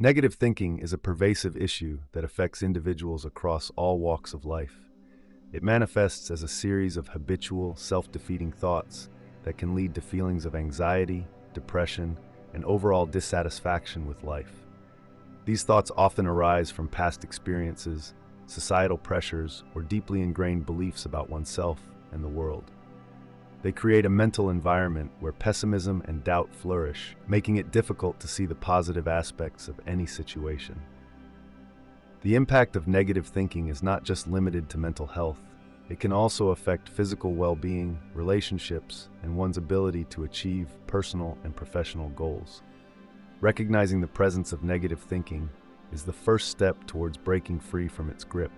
Negative thinking is a pervasive issue that affects individuals across all walks of life. It manifests as a series of habitual, self-defeating thoughts that can lead to feelings of anxiety, depression, and overall dissatisfaction with life. These thoughts often arise from past experiences, societal pressures, or deeply ingrained beliefs about oneself and the world. They create a mental environment where pessimism and doubt flourish, making it difficult to see the positive aspects of any situation. The impact of negative thinking is not just limited to mental health. It can also affect physical well-being, relationships, and one's ability to achieve personal and professional goals. Recognizing the presence of negative thinking is the first step towards breaking free from its grip.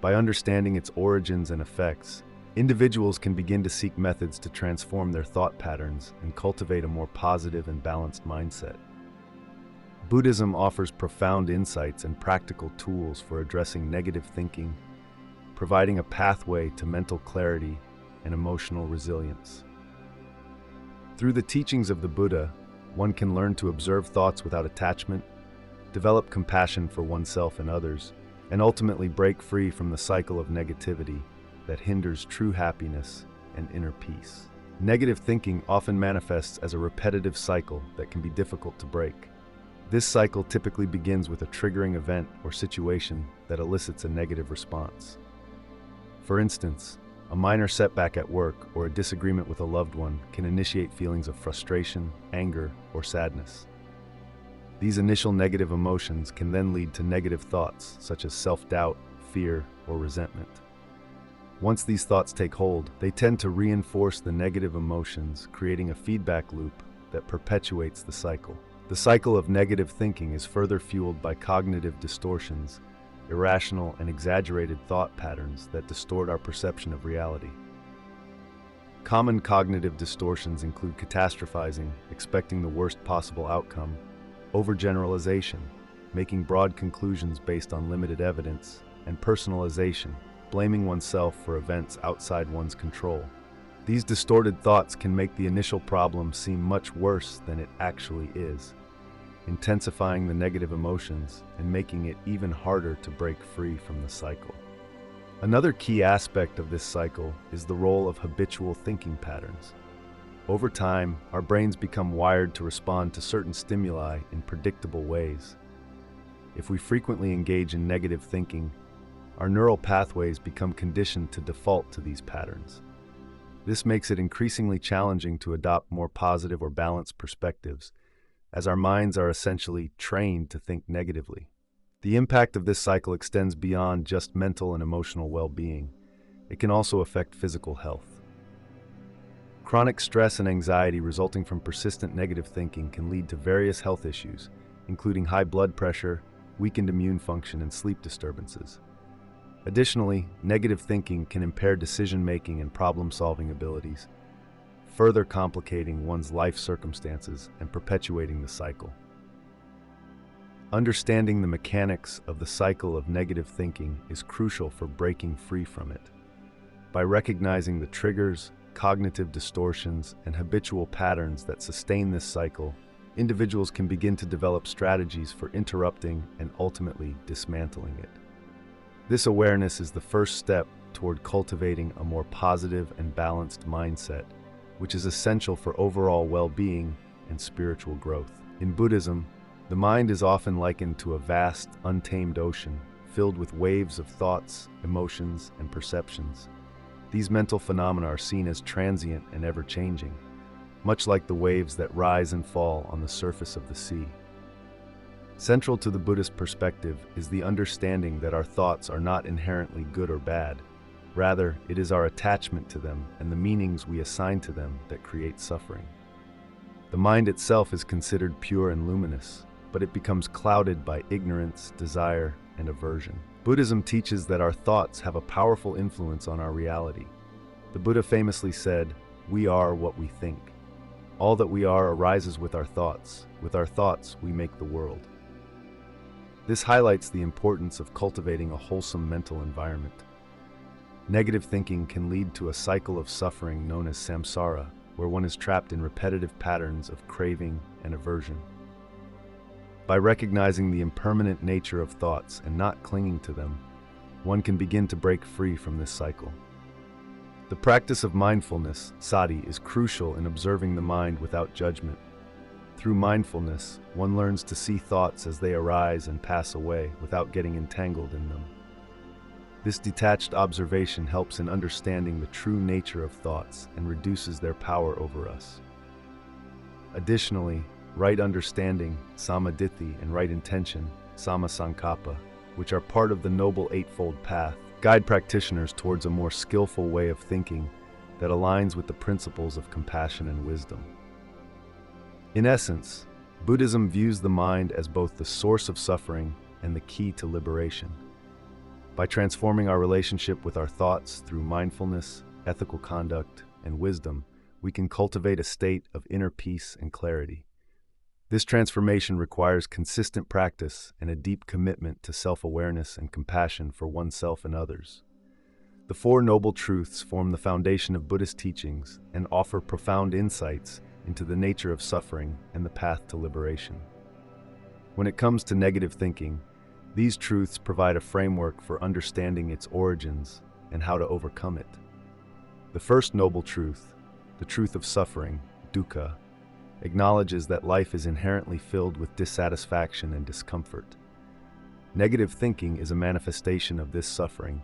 By understanding its origins and effects, individuals can begin to seek methods to transform their thought patterns and cultivate a more positive and balanced mindset. Buddhism offers profound insights and practical tools for addressing negative thinking, providing a pathway to mental clarity and emotional resilience. Through the teachings of the Buddha, one can learn to observe thoughts without attachment, develop compassion for oneself and others, and ultimately break free from the cycle of negativity that hinders true happiness and inner peace. Negative thinking often manifests as a repetitive cycle that can be difficult to break. This cycle typically begins with a triggering event or situation that elicits a negative response. For instance, a minor setback at work or a disagreement with a loved one can initiate feelings of frustration, anger, or sadness. These initial negative emotions can then lead to negative thoughts such as self-doubt, fear, or resentment. Once these thoughts take hold, they tend to reinforce the negative emotions, creating a feedback loop that perpetuates the cycle. The cycle of negative thinking is further fueled by cognitive distortions, irrational and exaggerated thought patterns that distort our perception of reality. Common cognitive distortions include catastrophizing, expecting the worst possible outcome, overgeneralization, making broad conclusions based on limited evidence, and personalization, blaming oneself for events outside one's control. These distorted thoughts can make the initial problem seem much worse than it actually is, intensifying the negative emotions and making it even harder to break free from the cycle. Another key aspect of this cycle is the role of habitual thinking patterns. Over time, our brains become wired to respond to certain stimuli in predictable ways. If we frequently engage in negative thinking, our neural pathways become conditioned to default to these patterns. This makes it increasingly challenging to adopt more positive or balanced perspectives, as our minds are essentially trained to think negatively. The impact of this cycle extends beyond just mental and emotional well-being. It can also affect physical health. Chronic stress and anxiety resulting from persistent negative thinking can lead to various health issues, including high blood pressure, weakened immune function, and sleep disturbances. Additionally, negative thinking can impair decision-making and problem-solving abilities, further complicating one's life circumstances and perpetuating the cycle. Understanding the mechanics of the cycle of negative thinking is crucial for breaking free from it. By recognizing the triggers, cognitive distortions, and habitual patterns that sustain this cycle, individuals can begin to develop strategies for interrupting and ultimately dismantling it. This awareness is the first step toward cultivating a more positive and balanced mindset, which is essential for overall well-being and spiritual growth. In Buddhism, the mind is often likened to a vast, untamed ocean filled with waves of thoughts, emotions, and perceptions. These mental phenomena are seen as transient and ever-changing, much like the waves that rise and fall on the surface of the sea. Central to the Buddhist perspective is the understanding that our thoughts are not inherently good or bad. Rather, it is our attachment to them and the meanings we assign to them that create suffering. The mind itself is considered pure and luminous, but it becomes clouded by ignorance, desire, and aversion. Buddhism teaches that our thoughts have a powerful influence on our reality. The Buddha famously said, "We are what we think." All that we are arises with our thoughts. With our thoughts, we make the world. This highlights the importance of cultivating a wholesome mental environment. Negative thinking can lead to a cycle of suffering known as samsara, where one is trapped in repetitive patterns of craving and aversion. By recognizing the impermanent nature of thoughts and not clinging to them, one can begin to break free from this cycle. The practice of mindfulness, sati, is crucial in observing the mind without judgment. Through mindfulness, one learns to see thoughts as they arise and pass away without getting entangled in them. This detached observation helps in understanding the true nature of thoughts and reduces their power over us. Additionally, right understanding, samadhithi, and right intention, sammasankappa, which are part of the Noble Eightfold Path, guide practitioners towards a more skillful way of thinking that aligns with the principles of compassion and wisdom. In essence, Buddhism views the mind as both the source of suffering and the key to liberation. By transforming our relationship with our thoughts through mindfulness, ethical conduct, and wisdom, we can cultivate a state of inner peace and clarity. This transformation requires consistent practice and a deep commitment to self-awareness and compassion for oneself and others. The Four Noble Truths form the foundation of Buddhist teachings and offer profound insights into the nature of suffering and the path to liberation. When it comes to negative thinking, these truths provide a framework for understanding its origins and how to overcome it. The first noble truth, the truth of suffering, dukkha, acknowledges that life is inherently filled with dissatisfaction and discomfort. Negative thinking is a manifestation of this suffering,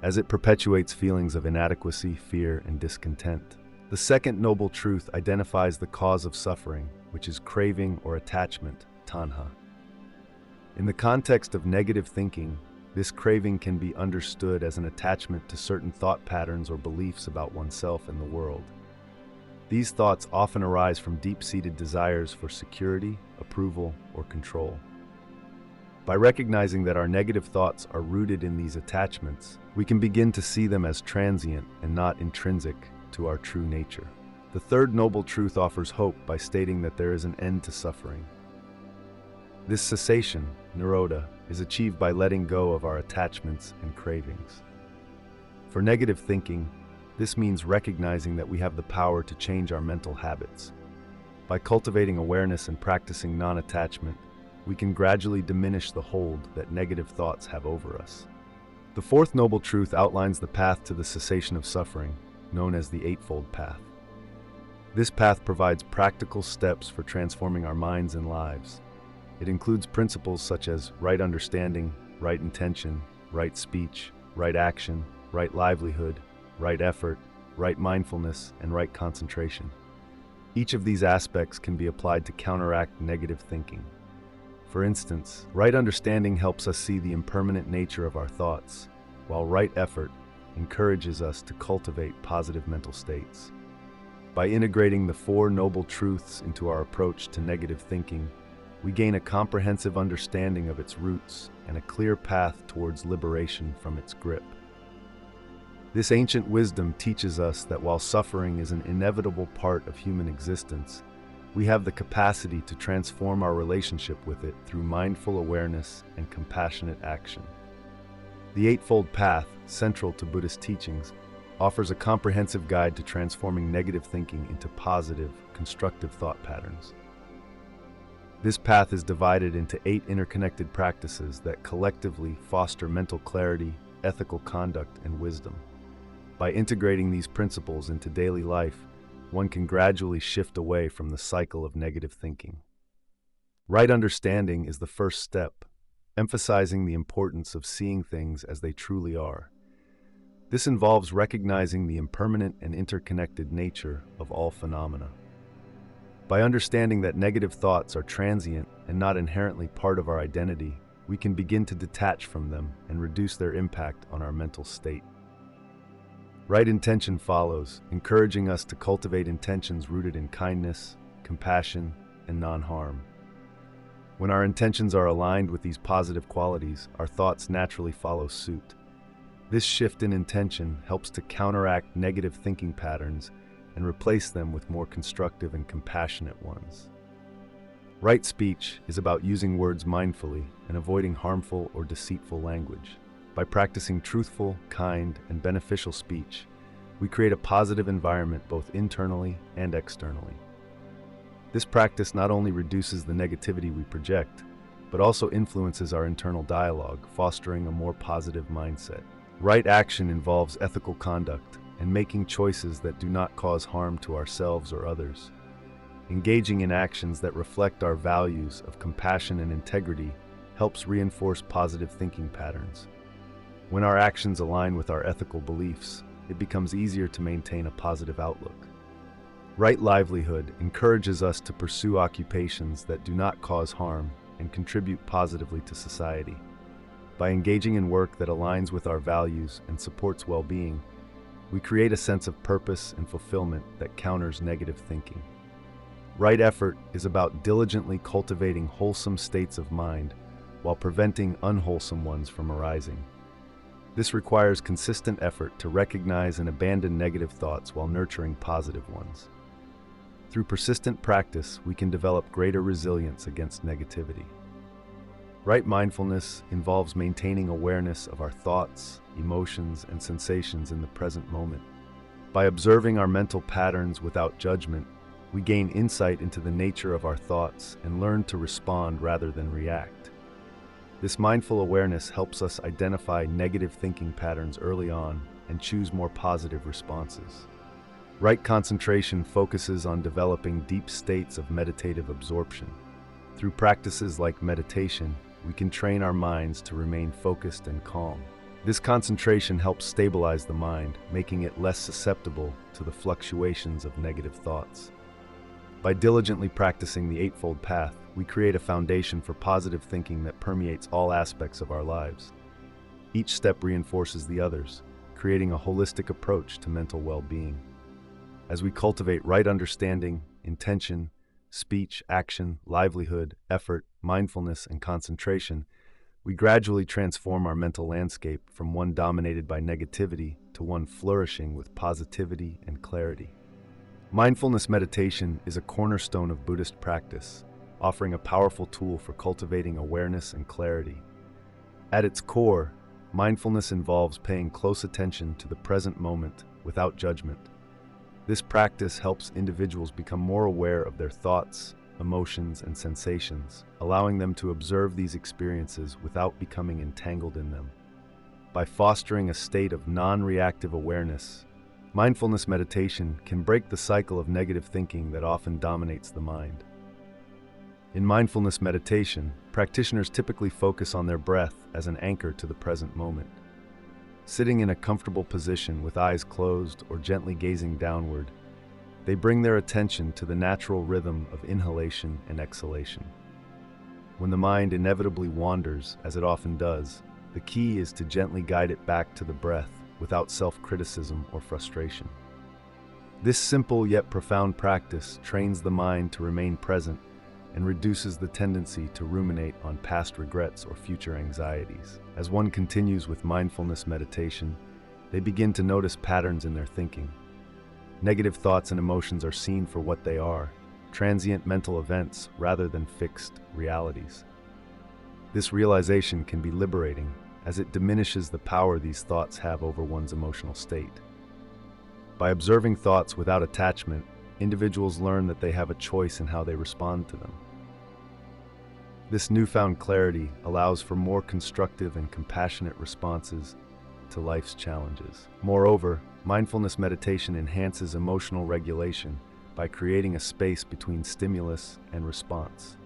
as it perpetuates feelings of inadequacy, fear, and discontent. The second noble truth identifies the cause of suffering, which is craving or attachment, tanha. In the context of negative thinking, this craving can be understood as an attachment to certain thought patterns or beliefs about oneself and the world. These thoughts often arise from deep-seated desires for security, approval, or control. By recognizing that our negative thoughts are rooted in these attachments, we can begin to see them as transient and not intrinsic to our true nature. The third noble truth offers hope by stating that there is an end to suffering. This cessation, nirodha, is achieved by letting go of our attachments and cravings. For negative thinking, this means recognizing that we have the power to change our mental habits. By cultivating awareness and practicing non-attachment, we can gradually diminish the hold that negative thoughts have over us. The fourth noble truth outlines the path to the cessation of suffering, known as the Eightfold Path. This path provides practical steps for transforming our minds and lives. It includes principles such as right understanding, right intention, right speech, right action, right livelihood, right effort, right mindfulness, and right concentration. Each of these aspects can be applied to counteract negative thinking. For instance, right understanding helps us see the impermanent nature of our thoughts, while right effort encourages us to cultivate positive mental states. By integrating the Four Noble Truths into our approach to negative thinking, we gain a comprehensive understanding of its roots and a clear path towards liberation from its grip. This ancient wisdom teaches us that while suffering is an inevitable part of human existence, we have the capacity to transform our relationship with it through mindful awareness and compassionate action. The Eightfold Path, central to Buddhist teachings, offers a comprehensive guide to transforming negative thinking into positive, constructive thought patterns. This path is divided into 8 interconnected practices that collectively foster mental clarity, ethical conduct, and wisdom. By integrating these principles into daily life, one can gradually shift away from the cycle of negative thinking. Right understanding is the first step, emphasizing the importance of seeing things as they truly are. This involves recognizing the impermanent and interconnected nature of all phenomena. By understanding that negative thoughts are transient and not inherently part of our identity, we can begin to detach from them and reduce their impact on our mental state. Right intention follows, encouraging us to cultivate intentions rooted in kindness, compassion, and non-harm. When our intentions are aligned with these positive qualities, our thoughts naturally follow suit. This shift in intention helps to counteract negative thinking patterns and replace them with more constructive and compassionate ones. Right speech is about using words mindfully and avoiding harmful or deceitful language. By practicing truthful, kind, and beneficial speech, we create a positive environment both internally and externally. This practice not only reduces the negativity we project, but also influences our internal dialogue, fostering a more positive mindset. Right action involves ethical conduct and making choices that do not cause harm to ourselves or others. Engaging in actions that reflect our values of compassion and integrity helps reinforce positive thinking patterns. When our actions align with our ethical beliefs, it becomes easier to maintain a positive outlook. Right livelihood encourages us to pursue occupations that do not cause harm and contribute positively to society. By engaging in work that aligns with our values and supports well-being, we create a sense of purpose and fulfillment that counters negative thinking. Right effort is about diligently cultivating wholesome states of mind while preventing unwholesome ones from arising. This requires consistent effort to recognize and abandon negative thoughts while nurturing positive ones. Through persistent practice, we can develop greater resilience against negativity. Right mindfulness involves maintaining awareness of our thoughts, emotions, and sensations in the present moment. By observing our mental patterns without judgment, we gain insight into the nature of our thoughts and learn to respond rather than react. This mindful awareness helps us identify negative thinking patterns early on and choose more positive responses. Right concentration focuses on developing deep states of meditative absorption. Through practices like meditation, we can train our minds to remain focused and calm. This concentration helps stabilize the mind, making it less susceptible to the fluctuations of negative thoughts. By diligently practicing the Eightfold Path, we create a foundation for positive thinking that permeates all aspects of our lives. Each step reinforces the others, creating a holistic approach to mental well-being. As we cultivate right understanding, intention, speech, action, livelihood, effort, mindfulness, and concentration, we gradually transform our mental landscape from one dominated by negativity to one flourishing with positivity and clarity. Mindfulness meditation is a cornerstone of Buddhist practice, offering a powerful tool for cultivating awareness and clarity. At its core, mindfulness involves paying close attention to the present moment without judgment. This practice helps individuals become more aware of their thoughts, emotions, and sensations, allowing them to observe these experiences without becoming entangled in them. By fostering a state of non-reactive awareness, mindfulness meditation can break the cycle of negative thinking that often dominates the mind. In mindfulness meditation, practitioners typically focus on their breath as an anchor to the present moment. Sitting in a comfortable position with eyes closed or gently gazing downward, they bring their attention to the natural rhythm of inhalation and exhalation. When the mind inevitably wanders, as it often does, the key is to gently guide it back to the breath without self-criticism or frustration. This simple yet profound practice trains the mind to remain present and reduces the tendency to ruminate on past regrets or future anxieties. As one continues with mindfulness meditation, they begin to notice patterns in their thinking. Negative thoughts and emotions are seen for what they are, transient mental events rather than fixed realities. This realization can be liberating, as it diminishes the power these thoughts have over one's emotional state. By observing thoughts without attachment, individuals learn that they have a choice in how they respond to them. This newfound clarity allows for more constructive and compassionate responses to life's challenges. Moreover, mindfulness meditation enhances emotional regulation by creating a space between stimulus and response.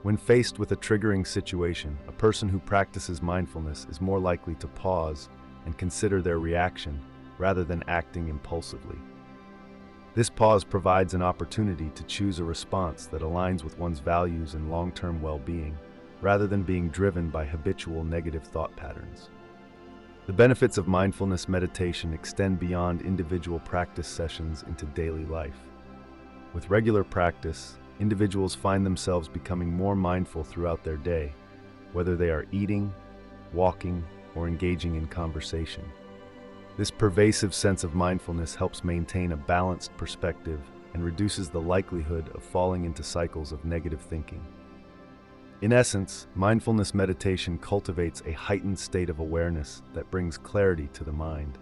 When faced with a triggering situation, a person who practices mindfulness is more likely to pause and consider their reaction rather than acting impulsively. This pause provides an opportunity to choose a response that aligns with one's values and long-term well-being, rather than being driven by habitual negative thought patterns. The benefits of mindfulness meditation extend beyond individual practice sessions into daily life. With regular practice, individuals find themselves becoming more mindful throughout their day, whether they are eating, walking, or engaging in conversation. This pervasive sense of mindfulness helps maintain a balanced perspective and reduces the likelihood of falling into cycles of negative thinking. In essence, mindfulness meditation cultivates a heightened state of awareness that brings clarity to the mind.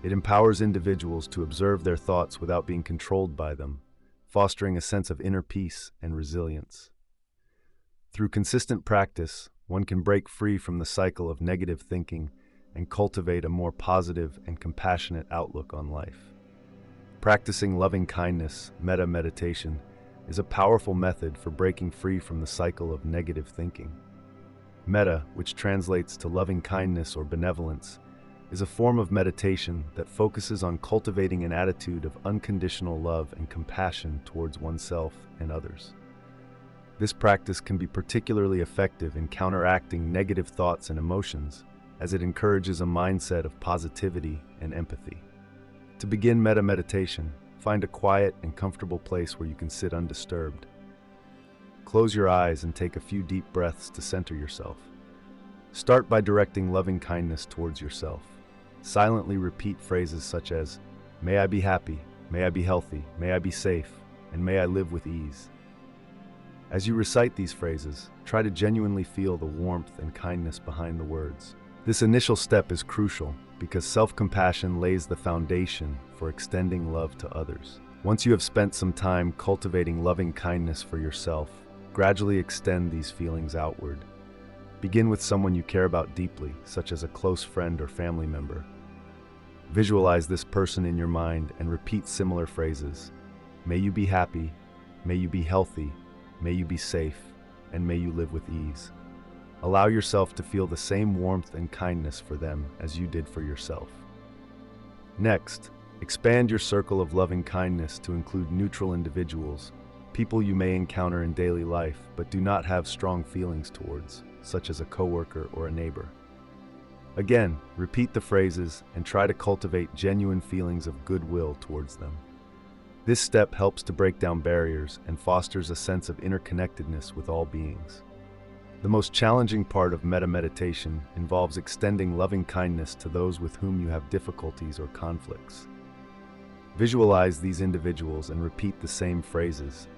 It empowers individuals to observe their thoughts without being controlled by them, fostering a sense of inner peace and resilience. Through consistent practice, one can break free from the cycle of negative thinking and cultivate a more positive and compassionate outlook on life. Practicing loving kindness, metta meditation, is a powerful method for breaking free from the cycle of negative thinking. Metta, which translates to loving kindness or benevolence, is a form of meditation that focuses on cultivating an attitude of unconditional love and compassion towards oneself and others. This practice can be particularly effective in counteracting negative thoughts and emotions, as it encourages a mindset of positivity and empathy. To begin metta meditation, find a quiet and comfortable place where you can sit undisturbed. Close your eyes and take a few deep breaths to center yourself. Start by directing loving kindness towards yourself. Silently repeat phrases such as, "May I be happy, may I be healthy, may I be safe, and may I live with ease." As you recite these phrases, try to genuinely feel the warmth and kindness behind the words. This initial step is crucial because self-compassion lays the foundation for extending love to others. Once you have spent some time cultivating loving kindness for yourself, gradually extend these feelings outward. Begin with someone you care about deeply, such as a close friend or family member. Visualize this person in your mind and repeat similar phrases. May you be happy, may you be healthy, may you be safe, and may you live with ease. Allow yourself to feel the same warmth and kindness for them as you did for yourself. Next, expand your circle of loving kindness to include neutral individuals, people you may encounter in daily life but do not have strong feelings towards, such as a coworker or a neighbor. Again, repeat the phrases and try to cultivate genuine feelings of goodwill towards them. This step helps to break down barriers and fosters a sense of interconnectedness with all beings. The most challenging part of metta meditation involves extending loving kindness to those with whom you have difficulties or conflicts. Visualize these individuals and repeat the same phrases.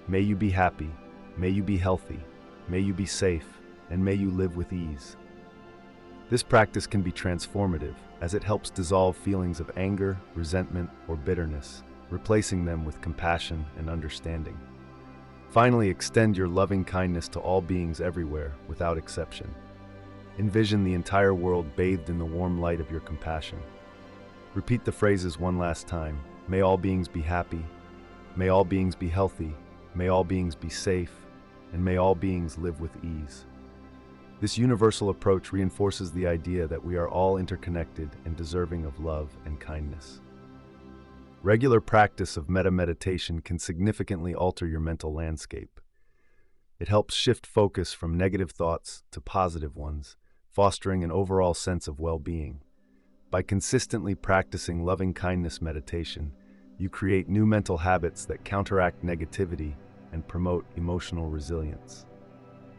May you be happy, may you be healthy, may you be safe, and may you live with ease. This practice can be transformative as it helps dissolve feelings of anger, resentment, or bitterness, replacing them with compassion and understanding. Finally, extend your loving kindness to all beings everywhere, without exception. Envision the entire world bathed in the warm light of your compassion. Repeat the phrases one last time. May all beings be happy, may all beings be healthy, may all beings be safe, and may all beings live with ease. This universal approach reinforces the idea that we are all interconnected and deserving of love and kindness. Regular practice of metta meditation can significantly alter your mental landscape. It helps shift focus from negative thoughts to positive ones, fostering an overall sense of well-being. By consistently practicing loving-kindness meditation, you create new mental habits that counteract negativity and promote emotional resilience.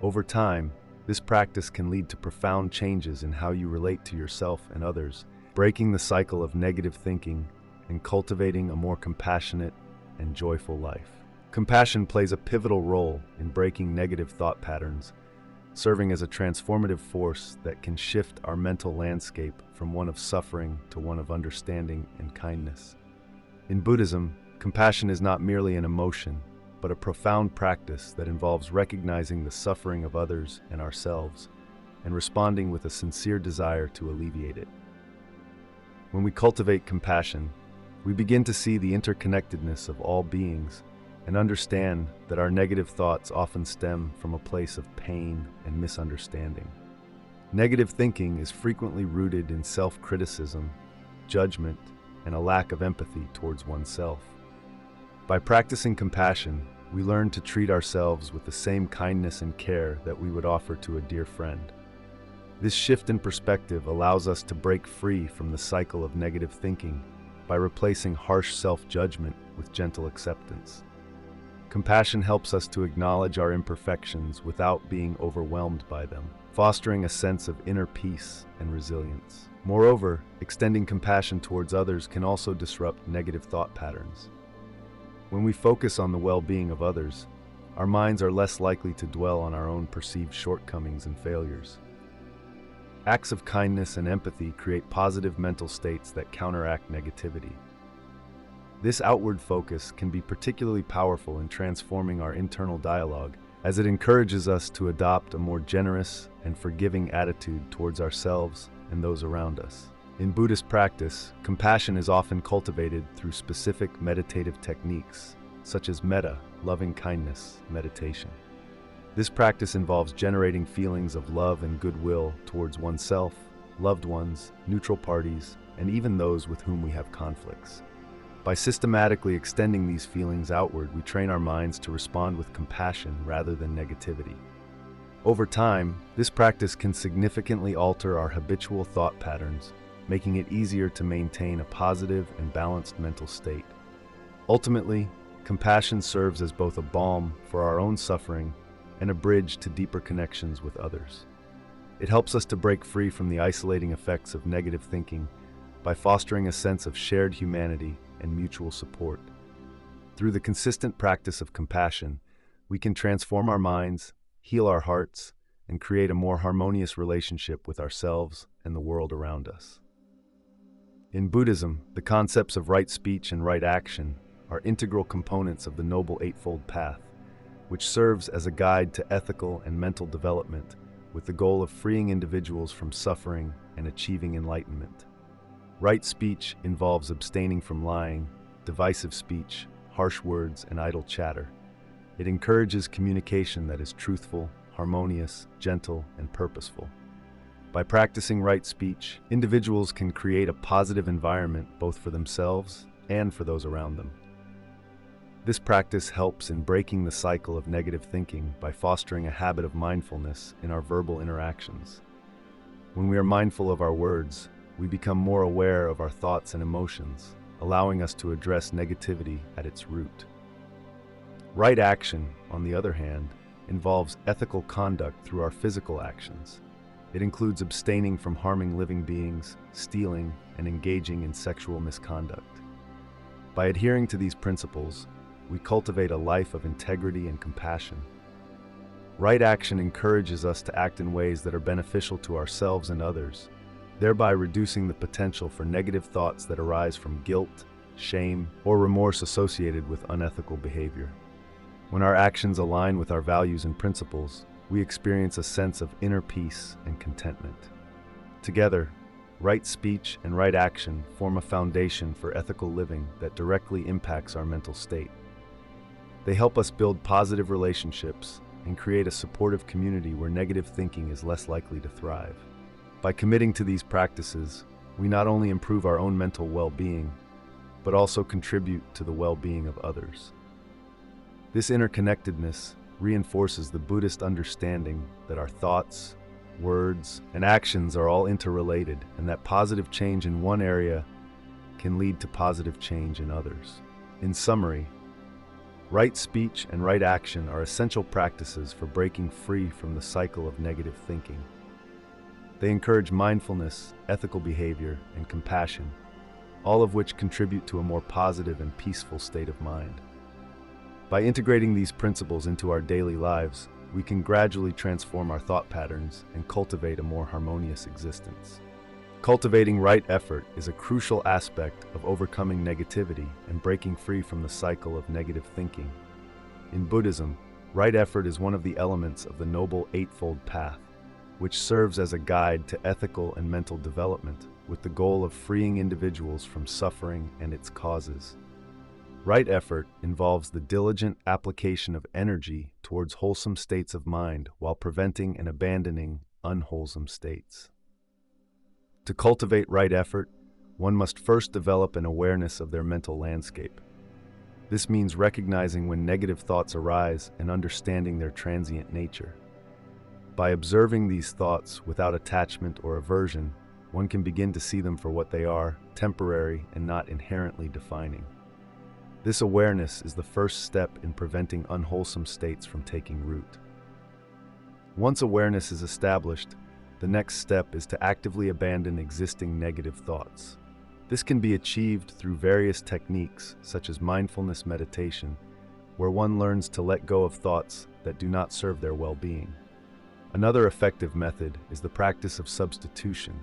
Over time, this practice can lead to profound changes in how you relate to yourself and others, breaking the cycle of negative thinking and cultivating a more compassionate and joyful life. Compassion plays a pivotal role in breaking negative thought patterns, serving as a transformative force that can shift our mental landscape from one of suffering to one of understanding and kindness. In Buddhism, compassion is not merely an emotion, but a profound practice that involves recognizing the suffering of others and ourselves, and responding with a sincere desire to alleviate it. When we cultivate compassion, we begin to see the interconnectedness of all beings and understand that our negative thoughts often stem from a place of pain and misunderstanding. Negative thinking is frequently rooted in self-criticism, judgment, and a lack of empathy towards oneself. By practicing compassion, we learn to treat ourselves with the same kindness and care that we would offer to a dear friend. This shift in perspective allows us to break free from the cycle of negative thinking by replacing harsh self-judgment with gentle acceptance. Compassion helps us to acknowledge our imperfections without being overwhelmed by them, fostering a sense of inner peace and resilience. Moreover, extending compassion towards others can also disrupt negative thought patterns. When we focus on the well-being of others, our minds are less likely to dwell on our own perceived shortcomings and failures. Acts of kindness and empathy create positive mental states that counteract negativity. This outward focus can be particularly powerful in transforming our internal dialogue as it encourages us to adopt a more generous and forgiving attitude towards ourselves and those around us. In Buddhist practice, compassion is often cultivated through specific meditative techniques, such as metta, loving-kindness meditation. This practice involves generating feelings of love and goodwill towards oneself, loved ones, neutral parties, and even those with whom we have conflicts. By systematically extending these feelings outward, we train our minds to respond with compassion rather than negativity. Over time, this practice can significantly alter our habitual thought patterns, making it easier to maintain a positive and balanced mental state. Ultimately, compassion serves as both a balm for our own suffering and a bridge to deeper connections with others. It helps us to break free from the isolating effects of negative thinking by fostering a sense of shared humanity and mutual support. Through the consistent practice of compassion, we can transform our minds, heal our hearts, and create a more harmonious relationship with ourselves and the world around us. In Buddhism, the concepts of right speech and right action are integral components of the Noble Eightfold Path, which serves as a guide to ethical and mental development with the goal of freeing individuals from suffering and achieving enlightenment. Right speech involves abstaining from lying, divisive speech, harsh words, and idle chatter. It encourages communication that is truthful, harmonious, gentle, and purposeful. By practicing right speech, individuals can create a positive environment both for themselves and for those around them. This practice helps in breaking the cycle of negative thinking by fostering a habit of mindfulness in our verbal interactions. When we are mindful of our words, we become more aware of our thoughts and emotions, allowing us to address negativity at its root. Right action, on the other hand, involves ethical conduct through our physical actions. It includes abstaining from harming living beings, stealing, and engaging in sexual misconduct. By adhering to these principles, we cultivate a life of integrity and compassion. Right action encourages us to act in ways that are beneficial to ourselves and others, thereby reducing the potential for negative thoughts that arise from guilt, shame, or remorse associated with unethical behavior. When our actions align with our values and principles, we experience a sense of inner peace and contentment. Together, right speech and right action form a foundation for ethical living that directly impacts our mental state. They help us build positive relationships and create a supportive community where negative thinking is less likely to thrive. By committing to these practices, we not only improve our own mental well-being, but also contribute to the well-being of others. This interconnectedness reinforces the Buddhist understanding that our thoughts, words, and actions are all interrelated, and that positive change in one area can lead to positive change in others. In summary, right speech and right action are essential practices for breaking free from the cycle of negative thinking. They encourage mindfulness, ethical behavior, and compassion, all of which contribute to a more positive and peaceful state of mind. By integrating these principles into our daily lives, we can gradually transform our thought patterns and cultivate a more harmonious existence. Cultivating right effort is a crucial aspect of overcoming negativity and breaking free from the cycle of negative thinking. In Buddhism, right effort is one of the elements of the Noble Eightfold Path, which serves as a guide to ethical and mental development with the goal of freeing individuals from suffering and its causes. Right effort involves the diligent application of energy towards wholesome states of mind while preventing and abandoning unwholesome states. To cultivate right effort, one must first develop an awareness of their mental landscape. This means recognizing when negative thoughts arise and understanding their transient nature. By observing these thoughts without attachment or aversion, one can begin to see them for what they are, temporary and not inherently defining. This awareness is the first step in preventing unwholesome states from taking root. Once awareness is established, the next step is to actively abandon existing negative thoughts. This can be achieved through various techniques such as mindfulness meditation, where one learns to let go of thoughts that do not serve their well-being. Another effective method is the practice of substitution,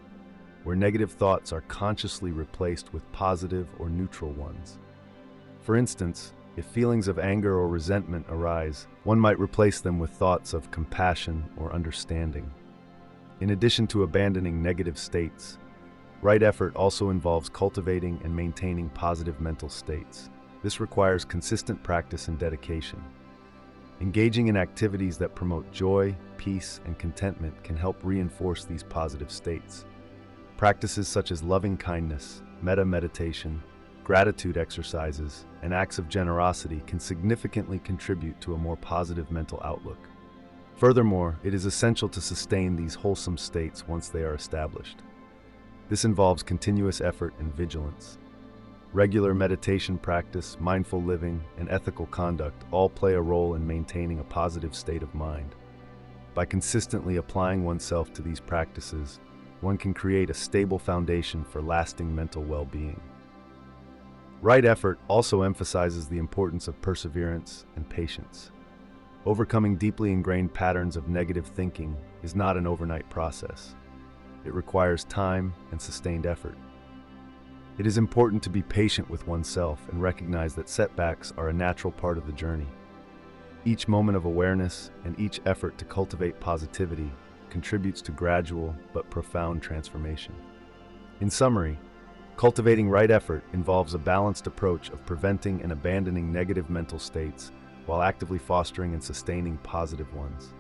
where negative thoughts are consciously replaced with positive or neutral ones. For instance, If feelings of anger or resentment arise, one might replace them with thoughts of compassion or understanding. In addition to abandoning negative states, right effort also involves cultivating and maintaining positive mental states. This requires consistent practice and dedication. Engaging in activities that promote joy, peace, and contentment can help reinforce these positive states. Practices such as loving kindness, metta meditation, gratitude exercises, and acts of generosity can significantly contribute to a more positive mental outlook. Furthermore, it is essential to sustain these wholesome states once they are established. This involves continuous effort and vigilance. Regular meditation practice, mindful living, and ethical conduct all play a role in maintaining a positive state of mind. By consistently applying oneself to these practices, one can create a stable foundation for lasting mental well-being. Right effort also emphasizes the importance of perseverance and patience. Overcoming deeply ingrained patterns of negative thinking is not an overnight process. It requires time and sustained effort. It is important to be patient with oneself and recognize that setbacks are a natural part of the journey. Each moment of awareness and each effort to cultivate positivity contributes to gradual but profound transformation. In summary, cultivating right effort involves a balanced approach of preventing and abandoning negative mental states while actively fostering and sustaining positive ones.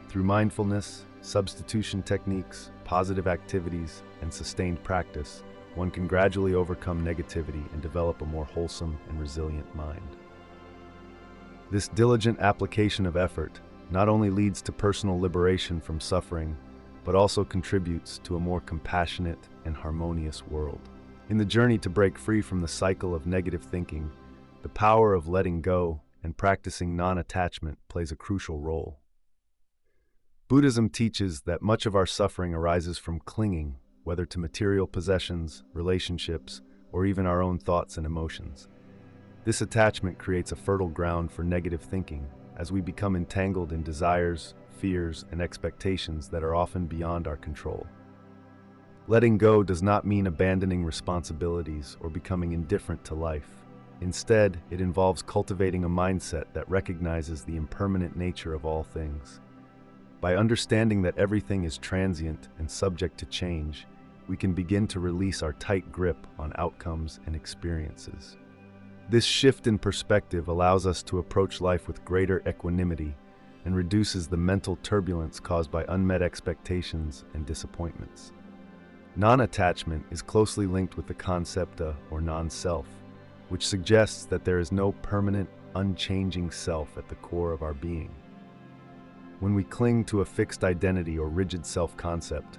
Through mindfulness, substitution techniques, positive activities, and sustained practice, one can gradually overcome negativity and develop a more wholesome and resilient mind. This diligent application of effort not only leads to personal liberation from suffering, but also contributes to a more compassionate and harmonious world. In the journey to break free from the cycle of negative thinking, the power of letting go and practicing non-attachment plays a crucial role. Buddhism teaches that much of our suffering arises from clinging, whether to material possessions, relationships, or even our own thoughts and emotions. This attachment creates a fertile ground for negative thinking, as we become entangled in desires, fears, and expectations that are often beyond our control. Letting go does not mean abandoning responsibilities or becoming indifferent to life. Instead, it involves cultivating a mindset that recognizes the impermanent nature of all things. By understanding that everything is transient and subject to change, we can begin to release our tight grip on outcomes and experiences. This shift in perspective allows us to approach life with greater equanimity and reduces the mental turbulence caused by unmet expectations and disappointments. Non-attachment is closely linked with the concept or non-self, which suggests that there is no permanent, unchanging self at the core of our being. When we cling to a fixed identity or rigid self-concept,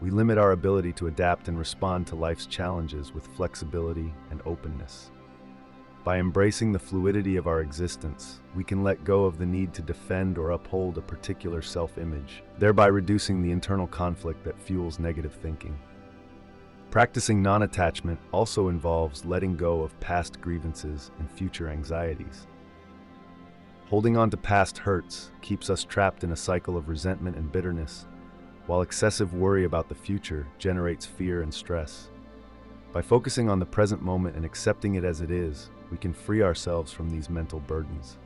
we limit our ability to adapt and respond to life's challenges with flexibility and openness. By embracing the fluidity of our existence, we can let go of the need to defend or uphold a particular self-image, thereby reducing the internal conflict that fuels negative thinking. Practicing non-attachment also involves letting go of past grievances and future anxieties. Holding on to past hurts keeps us trapped in a cycle of resentment and bitterness, while excessive worry about the future generates fear and stress. By focusing on the present moment and accepting it as it is, we can free ourselves from these mental burdens.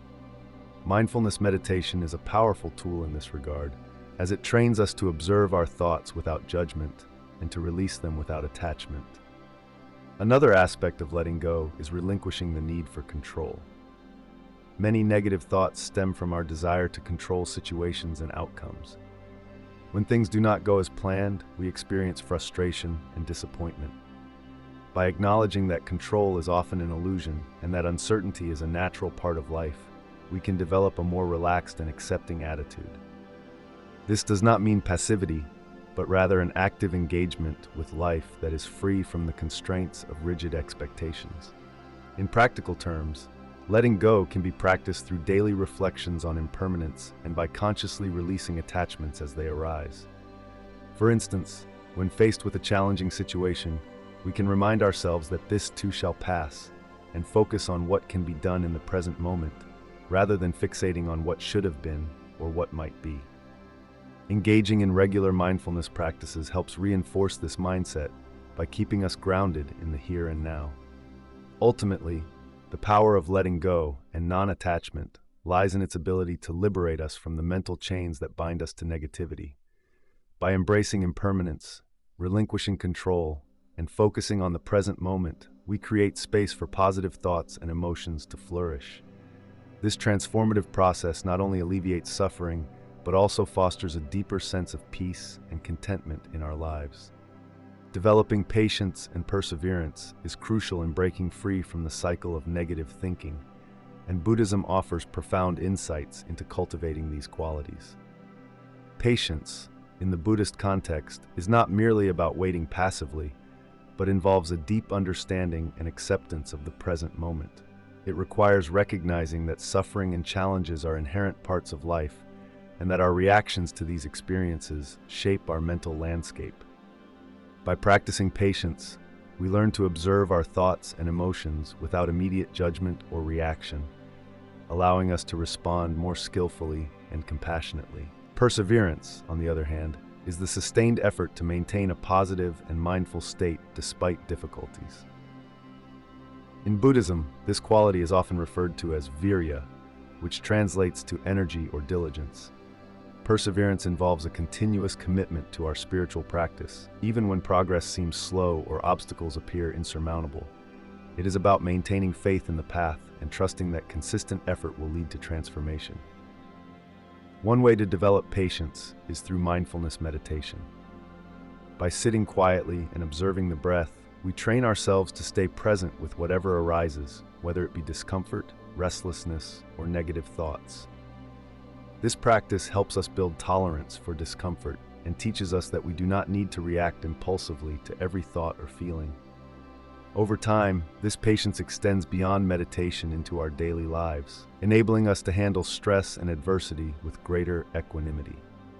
Mindfulness meditation is a powerful tool in this regard, as it trains us to observe our thoughts without judgment and to release them without attachment. Another aspect of letting go is relinquishing the need for control. Many negative thoughts stem from our desire to control situations and outcomes. When things do not go as planned, we experience frustration and disappointment. By acknowledging that control is often an illusion and that uncertainty is a natural part of life, we can develop a more relaxed and accepting attitude. This does not mean passivity, but rather an active engagement with life that is free from the constraints of rigid expectations. In practical terms, letting go can be practiced through daily reflections on impermanence and by consciously releasing attachments as they arise. For instance, when faced with a challenging situation, we can remind ourselves that this too shall pass and focus on what can be done in the present moment, rather than fixating on what should have been or what might be. Engaging in regular mindfulness practices helps reinforce this mindset by keeping us grounded in the here and now. Ultimately, The power of letting go and non-attachment lies in its ability to liberate us from the mental chains that bind us to negativity. By embracing impermanence, relinquishing control, and focusing on the present moment, we create space for positive thoughts and emotions to flourish. This transformative process not only alleviates suffering, but also fosters a deeper sense of peace and contentment in our lives. Developing patience and perseverance is crucial in breaking free from the cycle of negative thinking, and Buddhism offers profound insights into cultivating these qualities. Patience, in the Buddhist context, is not merely about waiting passively, but involves a deep understanding and acceptance of the present moment. It requires recognizing that suffering and challenges are inherent parts of life, and that our reactions to these experiences shape our mental landscape. By practicing patience, we learn to observe our thoughts and emotions without immediate judgment or reaction, allowing us to respond more skillfully and compassionately. Perseverance, on the other hand, is the sustained effort to maintain a positive and mindful state despite difficulties. In Buddhism, this quality is often referred to as virya, which translates to energy or diligence. Perseverance involves a continuous commitment to our spiritual practice, even when progress seems slow or obstacles appear insurmountable. It is about maintaining faith in the path and trusting that consistent effort will lead to transformation. One way to develop patience is through mindfulness meditation. By sitting quietly and observing the breath, we train ourselves to stay present with whatever arises, whether it be discomfort, restlessness, or negative thoughts. This practice helps us build tolerance for discomfort and teaches us that we do not need to react impulsively to every thought or feeling. Over time, this patience extends beyond meditation into our daily lives, enabling us to handle stress and adversity with greater equanimity.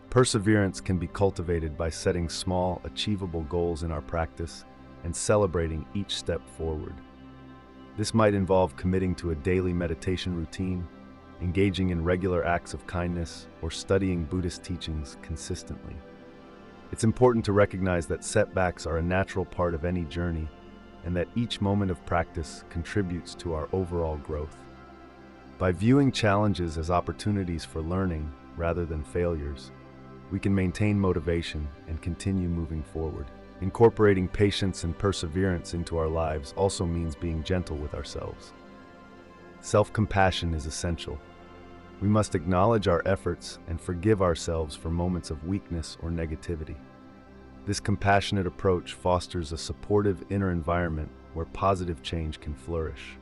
Perseverance can be cultivated by setting small, achievable goals in our practice and celebrating each step forward. This might involve committing to a daily meditation routine, engaging in regular acts of kindness, or studying Buddhist teachings consistently. It's important to recognize that setbacks are a natural part of any journey, and that each moment of practice contributes to our overall growth. By viewing challenges as opportunities for learning rather than failures, we can maintain motivation and continue moving forward. Incorporating patience and perseverance into our lives also means being gentle with ourselves. Self-compassion is essential. We must acknowledge our efforts and forgive ourselves for moments of weakness or negativity. This compassionate approach fosters a supportive inner environment where positive change can flourish.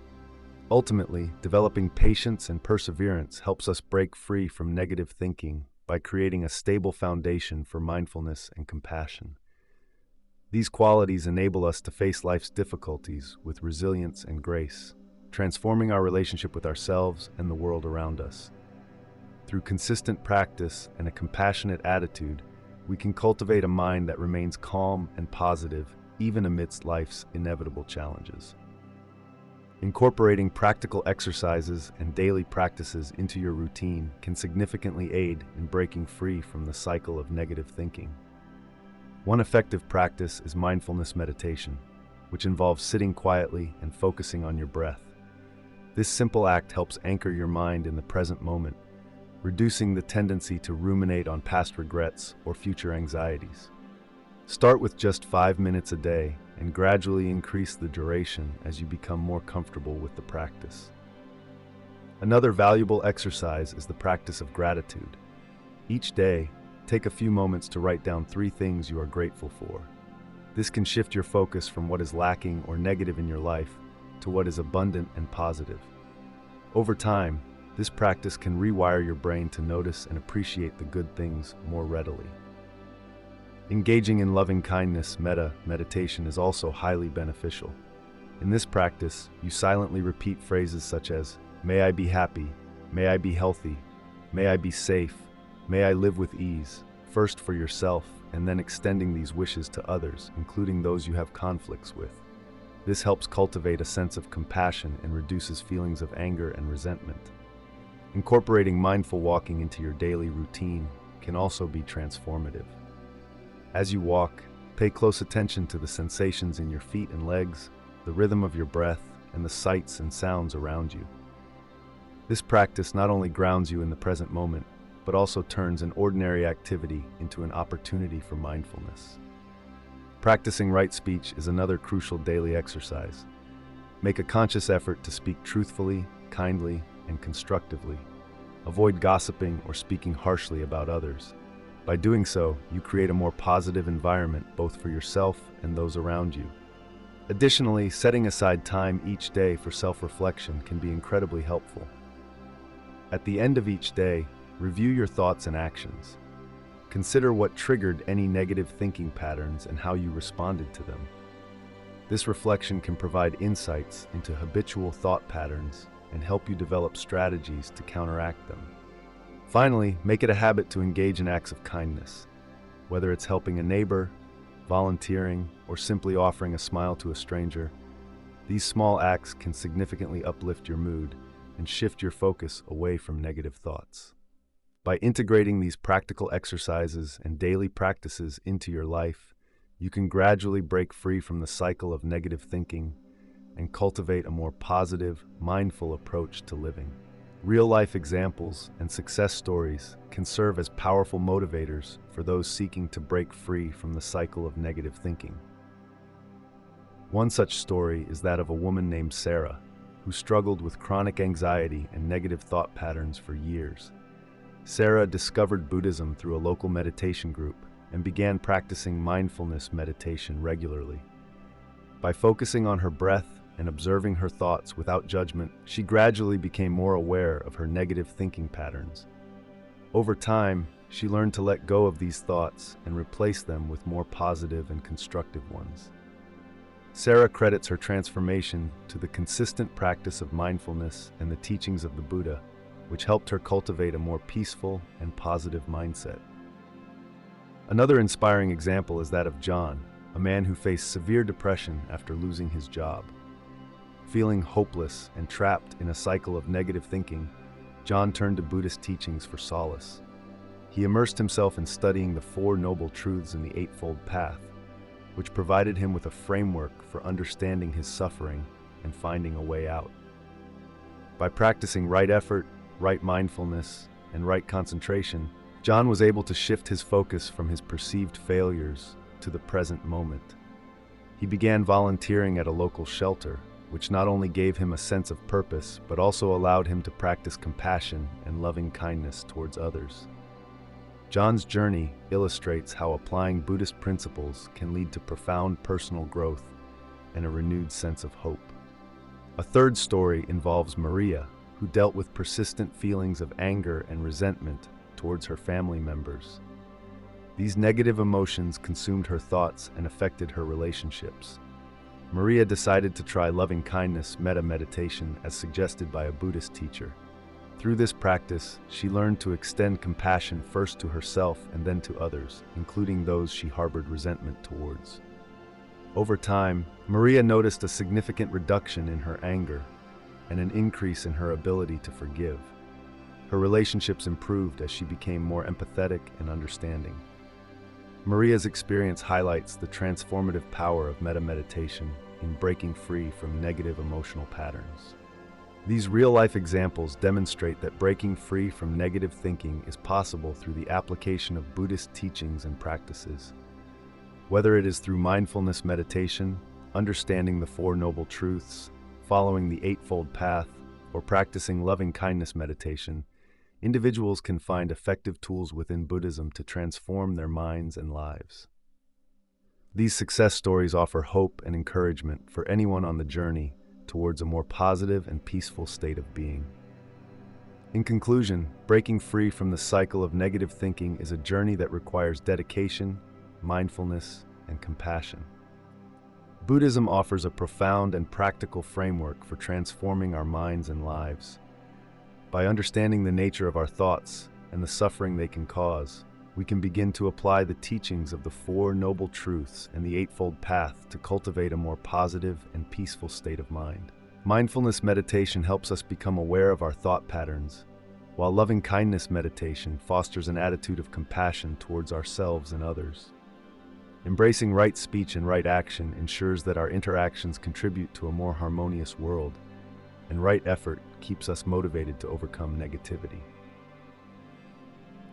Ultimately, developing patience and perseverance helps us break free from negative thinking by creating a stable foundation for mindfulness and compassion. These qualities enable us to face life's difficulties with resilience and grace, transforming our relationship with ourselves and the world around us. Through consistent practice and a compassionate attitude, we can cultivate a mind that remains calm and positive even amidst life's inevitable challenges. Incorporating practical exercises and daily practices into your routine can significantly aid in breaking free from the cycle of negative thinking. One effective practice is mindfulness meditation, which involves sitting quietly and focusing on your breath. This simple act helps anchor your mind in the present moment, reducing the tendency to ruminate on past regrets or future anxieties. Start with just 5 minutes a day and gradually increase the duration as you become more comfortable with the practice. Another valuable exercise is the practice of gratitude. Each day, take a few moments to write down 3 things you are grateful for. This can shift your focus from what is lacking or negative in your life to what is abundant and positive. Over time, this practice can rewire your brain to notice and appreciate the good things more readily. Engaging in loving-kindness meditation is also highly beneficial. In this practice, you silently repeat phrases such as, "May I be happy," "May I be healthy," "May I be safe," "May I live with ease," first for yourself and then extending these wishes to others, including those you have conflicts with. This helps cultivate a sense of compassion and reduces feelings of anger and resentment. Incorporating mindful walking into your daily routine can also be transformative. As you walk, pay close attention to the sensations in your feet and legs, the rhythm of your breath, and the sights and sounds around you. This practice not only grounds you in the present moment, but also turns an ordinary activity into an opportunity for mindfulness. Practicing right speech is another crucial daily exercise. Make a conscious effort to speak truthfully, kindly, and constructively. Avoid gossiping or speaking harshly about others. By doing so, you create a more positive environment both for yourself and those around you. Additionally, setting aside time each day for self-reflection can be incredibly helpful. At the end of each day, review your thoughts and actions. Consider what triggered any negative thinking patterns and how you responded to them. This reflection can provide insights into habitual thought patterns and help you develop strategies to counteract them. Finally, make it a habit to engage in acts of kindness. Whether it's helping a neighbor, volunteering, or simply offering a smile to a stranger, these small acts can significantly uplift your mood and shift your focus away from negative thoughts. By integrating these practical exercises and daily practices into your life, you can gradually break free from the cycle of negative thinking and cultivate a more positive, mindful approach to living. Real-life examples and success stories can serve as powerful motivators for those seeking to break free from the cycle of negative thinking. One such story is that of a woman named Sarah, who struggled with chronic anxiety and negative thought patterns for years. Sarah discovered Buddhism through a local meditation group and began practicing mindfulness meditation regularly. By focusing on her breath and observing her thoughts without judgment, she gradually became more aware of her negative thinking patterns. Over time, she learned to let go of these thoughts and replace them with more positive and constructive ones. Sarah credits her transformation to the consistent practice of mindfulness and the teachings of the Buddha, which helped her cultivate a more peaceful and positive mindset. Another inspiring example is that of John, a man who faced severe depression after losing his job. Feeling hopeless and trapped in a cycle of negative thinking, John turned to Buddhist teachings for solace. He immersed himself in studying the Four Noble Truths in the Eightfold Path, which provided him with a framework for understanding his suffering and finding a way out. By practicing right effort, right mindfulness, and right concentration, John was able to shift his focus from his perceived failures to the present moment. He began volunteering at a local shelter, which not only gave him a sense of purpose, but also allowed him to practice compassion and loving kindness towards others. John's journey illustrates how applying Buddhist principles can lead to profound personal growth and a renewed sense of hope. A third story involves Maria, who dealt with persistent feelings of anger and resentment towards her family members. These negative emotions consumed her thoughts and affected her relationships. Maria decided to try loving-kindness metta meditation as suggested by a Buddhist teacher. Through this practice, she learned to extend compassion first to herself and then to others, including those she harbored resentment towards. Over time, Maria noticed a significant reduction in her anger and an increase in her ability to forgive. Her relationships improved as she became more empathetic and understanding. Maria's experience highlights the transformative power of metta meditation in breaking free from negative emotional patterns. These real-life examples demonstrate that breaking free from negative thinking is possible through the application of Buddhist teachings and practices. Whether it is through mindfulness meditation, understanding the Four Noble Truths, following the Eightfold Path, or practicing loving-kindness meditation, individuals can find effective tools within Buddhism to transform their minds and lives. These success stories offer hope and encouragement for anyone on the journey towards a more positive and peaceful state of being. In conclusion, breaking free from the cycle of negative thinking is a journey that requires dedication, mindfulness, and compassion. Buddhism offers a profound and practical framework for transforming our minds and lives. By understanding the nature of our thoughts and the suffering they can cause, we can begin to apply the teachings of the Four Noble Truths and the Eightfold Path to cultivate a more positive and peaceful state of mind. Mindfulness meditation helps us become aware of our thought patterns, while loving-kindness meditation fosters an attitude of compassion towards ourselves and others. Embracing right speech and right action ensures that our interactions contribute to a more harmonious world, and right effort keeps us motivated to overcome negativity.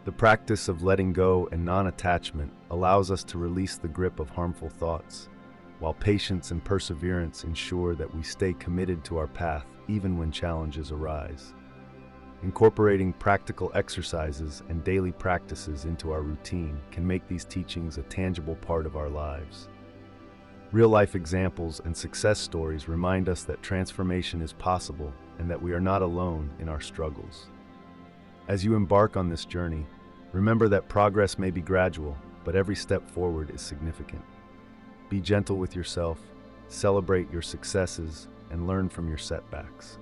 The practice of letting go and non-attachment allows us to release the grip of harmful thoughts, while patience and perseverance ensure that we stay committed to our path even when challenges arise. Incorporating practical exercises and daily practices into our routine can make these teachings a tangible part of our lives. Real-life examples and success stories remind us that transformation is possible and that we are not alone in our struggles. As you embark on this journey, remember that progress may be gradual, but every step forward is significant. Be gentle with yourself, celebrate your successes, and learn from your setbacks.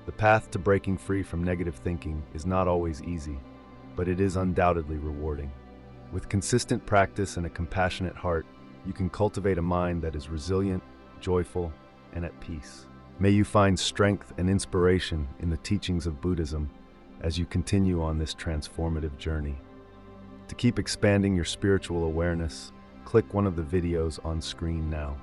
The path to breaking free from negative thinking is not always easy, but it is undoubtedly rewarding. With consistent practice and a compassionate heart, you can cultivate a mind that is resilient, joyful, and at peace. May you find strength and inspiration in the teachings of Buddhism as you continue on this transformative journey. To keep expanding your spiritual awareness, click one of the videos on screen now.